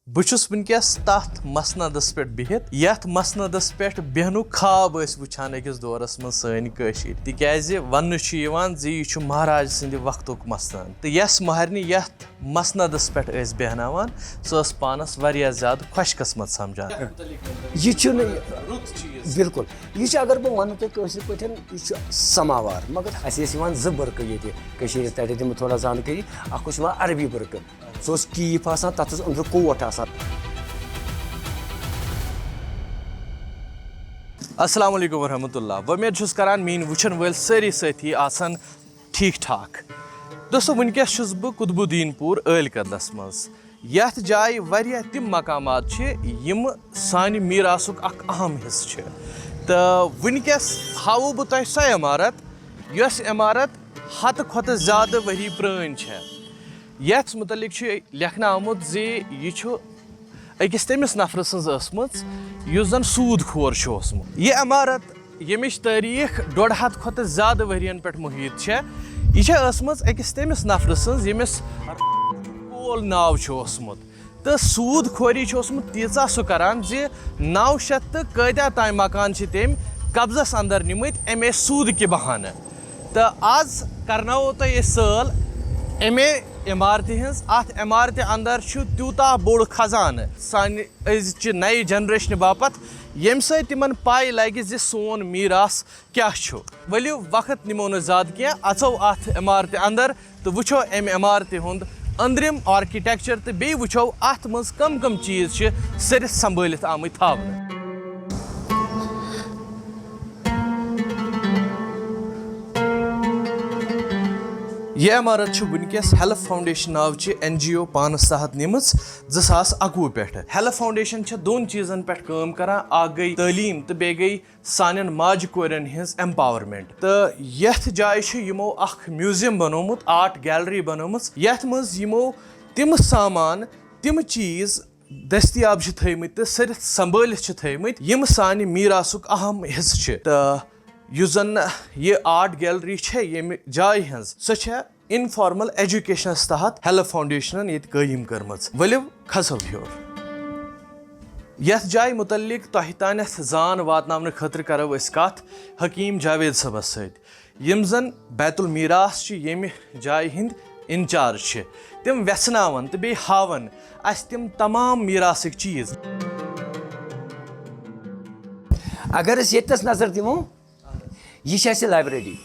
बुछुस वनकस तथ मसनदस पे बिहित यथ मसनदस पे बेहनु खाब वुचान अकिस दौरस मज सन तिकाज वन जी यह महाराज सद वक्तुक मसन तो यस महरनी यथ मसनदस पे बेहनावान सह पानस वारिया ज्यादा खुश किस्मत समझान बिल्कुल यह अगर बह वन तुम पे यह समावार मगर अस ज बर्क ये तटे दिम थोड़ा जानकारी अख अरबी बर्क सह कीफ तथ अंदर कोट अस्सलाम वालेकुम वरहमतुल्लाह वमेद छुस करान मीन वुचन वल सारी साथी आसान ठीक ठाक दोस्तों वनकस छुस बह कुतुबुद्दीनपुर अल कदलस मज यथ जाय वारिया तिम मकामात छ यम सानि मीरासुक अख अहम हिस्स छ तो वनकस हावो बह तह सह इमारत यस इमारत हत खोत ज्यादा वरी पुरान छ यथ मुतलिक छ लेखना आमुत जे यह अकिस तमिस नफर सज युस जन सूद खोर यह इमारत यमिश तारीख 150 खोत ज्यादा वरियन पे मुहित यह अकिस तमिस नफर सज यमिस कोल नाव तो सूद खोरी तीचा सह करान जे 900 तो कदा ताम मकान तम कब्जस अंदर निमित अमे सूद कि बहाना तो आज करनावो तह सल अमे इमारत हज अत इमारत अंदर तूता बोड़ खजान सान अज नई जनरेशन बापत यम तिमन पाई लगे जे सोन मीरास क्या वलियो वक्त निमो न ज्यादा कह अचो अत इमारत अंदर तो वुचो अम इमारत हुंद अंदरिम आर्किटेक्चर तो बे वुचो अत मज कम कम चीज सरित संभालित आमत थावन यह इमारत वनकस हेल्प फाउंडेशन नाव NGO पानस तहत निम 2021 पे हेल्प फाउंडेशन दोन चीजन पे काम करान अ गई तालीम तो बे गई सान माज कोरन हिंस एम्पावरमेंट तो यथ जाय यमो अख म्यूजियम बनोमुत आर्ट गैलरी बनोमुत यथ मज यमो तिम सामान तिम चीज दस्तियाब थमत तो सरित संभालित थमत यम सान मीरासुक अहम हिस्स तो युस जन यह आर्ट गैलरी यम जाय हज सह इनफॉर्मल एजुकेशन तहत हेल्प फाउंडेशन ये कायम कर्म वलिव खसो हर यथ जाय मुतलिक तह तानथ जान वातन खतर करो कत हकीम जावेद सबस सम जन बैतुल मीरास यम जाय हिंद इंचार्ज तम वेचनावन तो बे हावन अस तम तमाम मीरासिक चीज अगर ये नजर दिमो यह लाइब्रेरी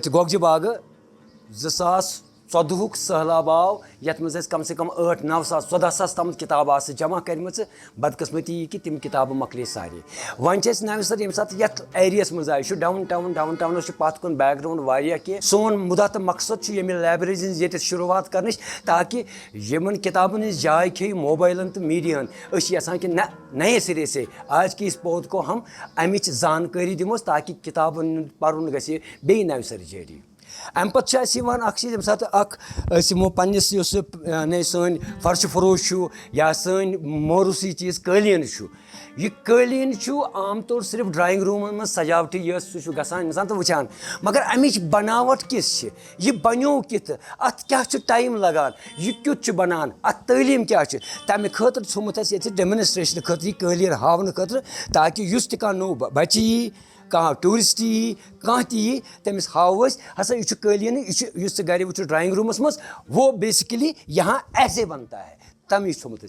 गोगज बाग 2014 सहलाब आव यथ मज कम से कम 8-9 सास 14 सास तम किताब जमा कर बदकस्मती कि तिम किताब मकले सारे वन नव सर ये सात ये एरियस मज आए डाउन टाउन पत कुन बैकग्राउंड वारिया कह सोन मुदा तो मकसद ये लाइब्रेरी ये शुरुआत कर ताकि यमन किताबन जाय खे मोबाइलन तो मीडियान यसान कि नए सिरे से आज की इस पौध को हम अमिच जानकारी दिमो ताकि किताबन पढ़न गि बे नव सर जारी अम पे चीज पो पन्निस नई सन फर्श फरोश या सन मोरूसी चीज़ कालीन यह कालीन आम तौर सिर्फ ड्राइंग रूमन में सजावटी सह गसान इंसान तो वुचान मगर अमिच बनावट किस यह बनो कित अत क्या टाइम लगान यह क्युत बनान अत तालीम क्या तमें खतर थोमुत डेमोन्स्ट्रेशन खतर यह कालीन हावन खतर ताकि युस तह नो बच्चे यी कह टूरिस्ट यी कह ती तमिस हाव हसा यह कालीन यह गर वो ड्राइंग रूमस मज वो बेसिकली यहाँ ऐसे बनता है तम यह थोमुत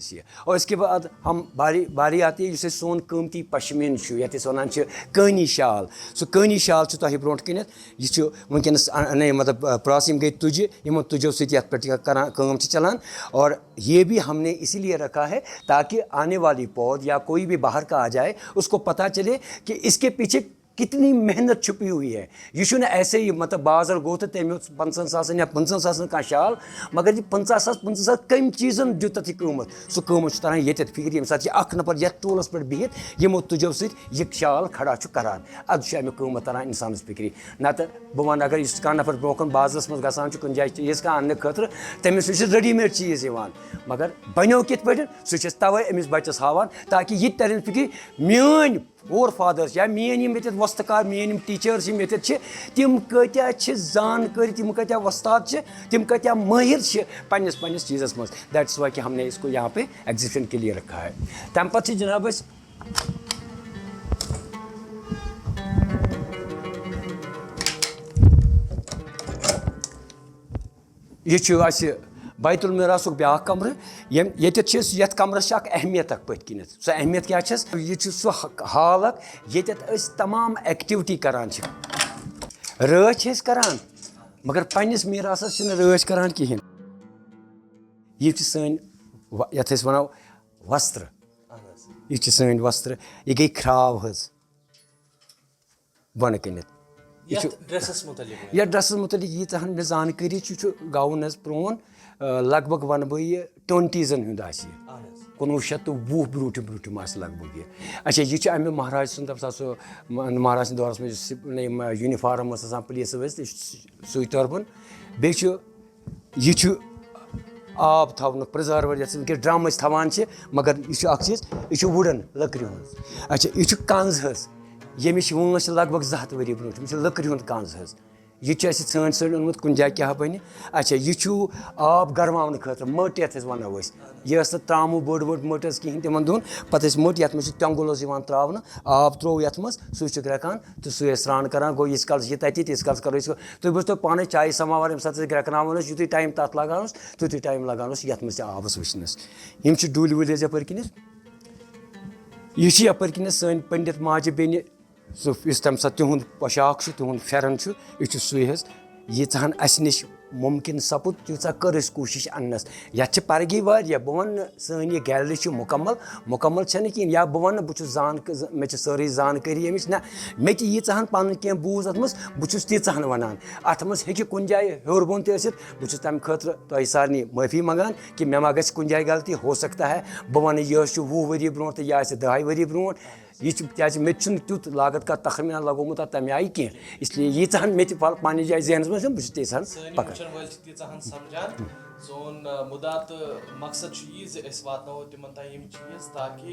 और इसके बाद हम बारी आती है सोन कीमती पश्मीन ये वन कनी शाल सह कनी शाल तह ब्रो कन यह वनकस मतलब प्रासिम गई तुज इन तुजो सम चलान और ये भी हमने इसीलिए रखा है ताकि आने वाली पौध या कोई भी बाहर का आ जाए उसको पता चले कि इसके पीछे कितनी मेहनत छुपी हुई है यह ऐसे ही मतलब बाजार गो तो तम 50 सासन या 50 सासन कह शाल मगर यह 50 सास कम चीज़न दि तथ कीमत सह कीमत तरह ये फिक्र ये सात अख नफर ये टूलस पे बिहित यमो तुजो सह शाल खड़ा करान अद अमिक कीमत तरह इंसान फिक्री नत बह वन अगर कह नफर ब्रोकन बाजरस मज गसान कुन जाए चीज़ कह अन्न खतर तमिस रेडीमेड चीज़ मगर बनो कित पे सह तवे अमिस बच्चस हावान ताकि यह तरन फिक्र मीन फोर फादर्स या मेन यम ये वस्तकार मेन यम टीचर्स यम ये तिम कत्या जानकारी तिम कत्या वस्ताद तिम कत्या माहिर पन्निस पन्निस चीज़स मज दैट्स वाई कि हमने इसको यहाँ पे एग्जिबिशन के लिए रखा है। तम पत जनाब ये बैतुल मीरासुक ब्या कमर ये कमरस अहमियत पत किन सो अहमियत क्या ये सह हाल ये तमाम एक्टिविटी करान रच करान मगर पन्निस मीरासस रच करान कहें ये सन यथ वनो वस्त्र ये सन वस्त्र ये गई खराब हज बन कन या ड्रेस मुतलिक यीहन मे जानकारी गाउन प्रोन लगभग वन बह यह 20s हुंद 1920 ब्रूट ब्रूटम लगभग ये अच्छा यह अमे महाराज सुन तम सो महाराज दौरस में यूनिफॉर्म पुलिस सू तरबन बे आब थवन प्रिजर्वर वनकस ड्रम थवान मगर यह चीज़ यह वुडन लकड़ हज अच्छा यह कंज हज यमिश वोस लगभग 2 हथ वरी ब्रोट लकड़ हूं कंज हज यह सन सन ओनमुत कुन जाए क्या बन अच्छा यह आब गरमावन खतर मट ये वनो यह त्रामू बोड़ बोड़ मट कहें तिम दोन पे मट ये टंगुल त्रावन आब त्रो ये सह ग्रेकान तो सह स्रान करान गो यीस काल यह तीस काल करो तुम बूझो पाने चाय समावार ये सात ग्रेकन युत टाइम तथ लगान तुत टाइम लगान ये आबस वचनस डूल वूल यपर किन यह यपर किन सन पंडित माज बेन सो तम सा तिहुंद पोशाक तिहुंद फेरन यह सू यीहन अस नश मुमकिन सपुद तीचा कर कोशिश अनस ये परगी वारिया बह वन सन यह गैलरी मुकम्मल मुकम्मल कहें या बह वन बह मे सारी जानकारी अमिच ना मे यीहन पन कह बूज अत बह तीहन वनान अत हे कुन जाए हर बोन बह तम खतर तुम सारे माफ़ी मंगान कि मे मा गि कुन जाए गलती हो सकता है बह वन यह 20 वरी ब्रो तो यह 10 वरी ब्रो यह क्या मे तुत लागत का तखमीना लगोमुत तमें आई कह इसलिए यीहन मे पे जाए जहनस मज बह तीहन पकड़ सोन मुदा तो मकसद यह वातो तिमन तम चीज़ ताकि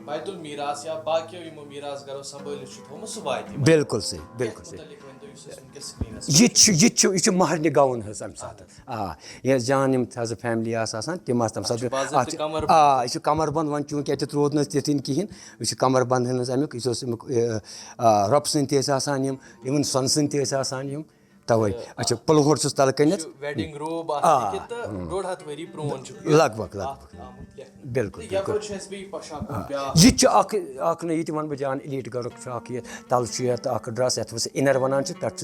बैतुल मीरास या बाकियों मीरास गरो संभाल थोमुत सह वात बिल्कुल सही बिल्कुल सही यह महरनि गाउन अम सात यह जान यम फैमिली तम तम सात यह कमर बंद वन चूंकि अत रोद न तिन कहें यह कमर बंद अमुक यह रब सन तवन सन सन तम तवे अच्छा पलहोर तल कन लगभग बिल्कुल यह वन बह जान एलीट गरुक तल ड्रेस ये इनर वनान तथ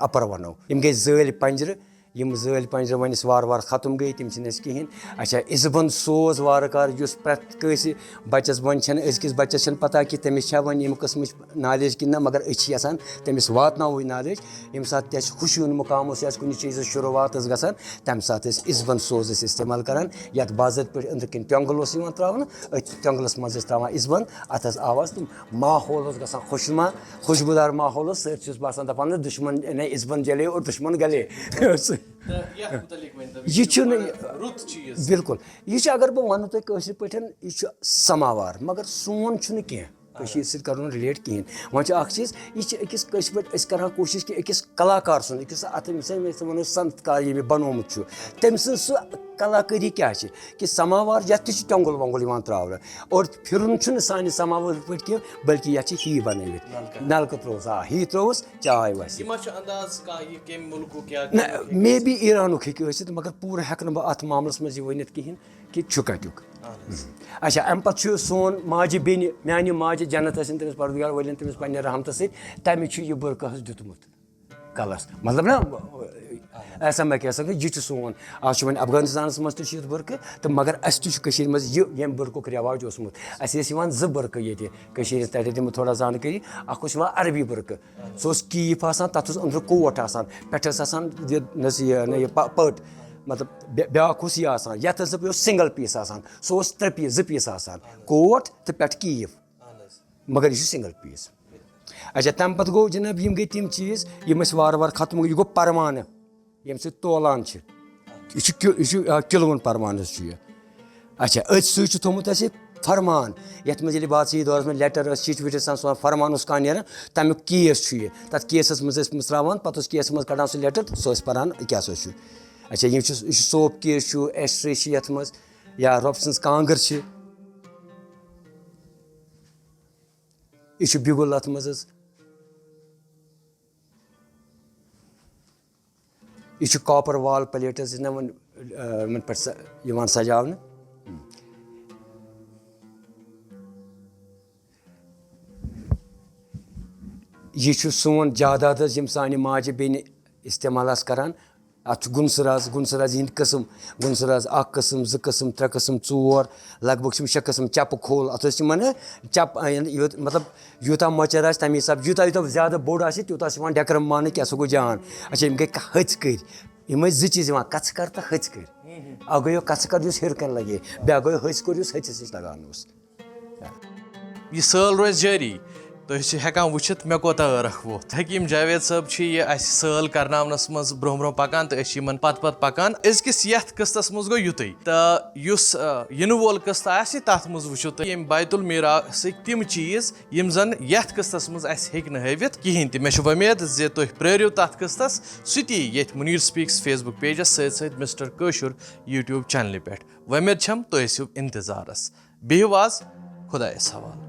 अपर वनो यम गई जल पंजर यम जल पंजर वन वार वार खत्म गई तम कहें अच्छा इजबंद सोज वार कार प्रत कंस बच्चस वन अजकिस बच्चस पता कि तमिस वन यम कस्म नॉलेज कि मगर असान तमिस वातनाव नॉलेज यम सात खुशी हूं मुकाम कुछ चीज़ शुरुआत गसान तम सात इजबंद सोज इस्तेमाल करान ये बाज़त पे अंदर कन टंगल त्रावन टंगलस मज त्रावान इजबंद अत आवाज तुम माहौल गसान खुशनुमा खुशबूदार माहौल सर बासान दपान दुश्मन इजबंद जले और दुश्मन गले बिल्कुल यह अगर बह वन तुम पे यह समावार मगर सोन कह करो रिलेट कहें वन चीज़ यह अकिस कर कोशिश कि अकिस कलाकार सुन अकिस अत वो संतकार ये बनोमुत तम सह कलाकारी क्या कि समावार ये टंगुल वंगुल त्रावन और फिर सान समावार पे कह बल्कि यह ही बनवित नलक त्रोस ही त्रोस चाय वस मे बी ईरानुक हे मगर पूरा हेक बह अत मामलस मज वन कहें कि कत्युक अच्छा अम पे सोन माज बेन मानि माज जन्नत तमिस परवरदिगार वलिन तमिस पन्ने रहमत तमें यह बुरकह दितमुत कलस मतलब ना ऐसा मैं कह सकता यह सोन आज वन अफगानिस्तान मज तो बुरक तो मगर अस मज ये बुरकुक रिवाज ओसमुत अस बुरक ये तम थोड़ा जानकारी अख अरबी बुरक सह कीफ तथ अंदर कोट पे पट मतलब ब्यास यह सिंगल पीस सह 3 पीस 2 पीस कोट तो पे कीफ मगर यह सिंगल पीस अच्छा तम पे गो जनाब यम गई तम चीज़ यम वार वार खत्म यह गो परवान यम तोलान यह किलवन परवान अच्छा अथ थोमुत फरमान यथ मज बादशाही दौर में लेटर चिट विट सो फरमान उस कह तमिक केस तथ केसस मज मुसरावान पत केस मज कड़ान सह लेटर सो पान क्या अच्छा यह सोप केस एस्ट्रे यथ मज या रब सज कांगर यह बिगुल अत मज यह कॉपर वाल प्लेटस पे सजावन यह सोन जायदाद यम सानि माज बेन इस्तेमाल करान अत गुनसराज हंद कस्म गुनसराज अ कस्म ज कस्म त्रे कस्म चोर लगभग 6 कस्म चप खोल अत चप मतलब यूता मचर तमें हिसाब यूता यूता ज्यादा बोड़ तूत डेकरम मान क्या सह गो जान अच्छा यम गई हथ कर यम जो चीज कच कर तो हथ कर अ गो कच कर हिरकन लगे बे गो हथ कर हथस नश लगान यह सल रोज जारी तुम हेकान वुचित मे कोता ٲरख वोत हकीम जावेद साहब यह सल करनावनस मज ब्रोह ब्रोह पकान तो पत पत पकान अजकिस यथ किस्तस मज गो युत तो इन वोल किस्त आसि तथ मज वुचो तुम यम बैतुल मीरासिक तिम चीज यम जन यथ किस्तस मज हेक न हवित कहीं ते मे उम्मीद जे तुम प्रेरियो तथ किस्तस सुती ये मुनीर स्पीक्स फेसबुक पेजस सत मिस्टर कशुर यूट्यूब चैनल पे उम्मीद छम तुम इंतजारस बिहु आज खुदायस हवाले।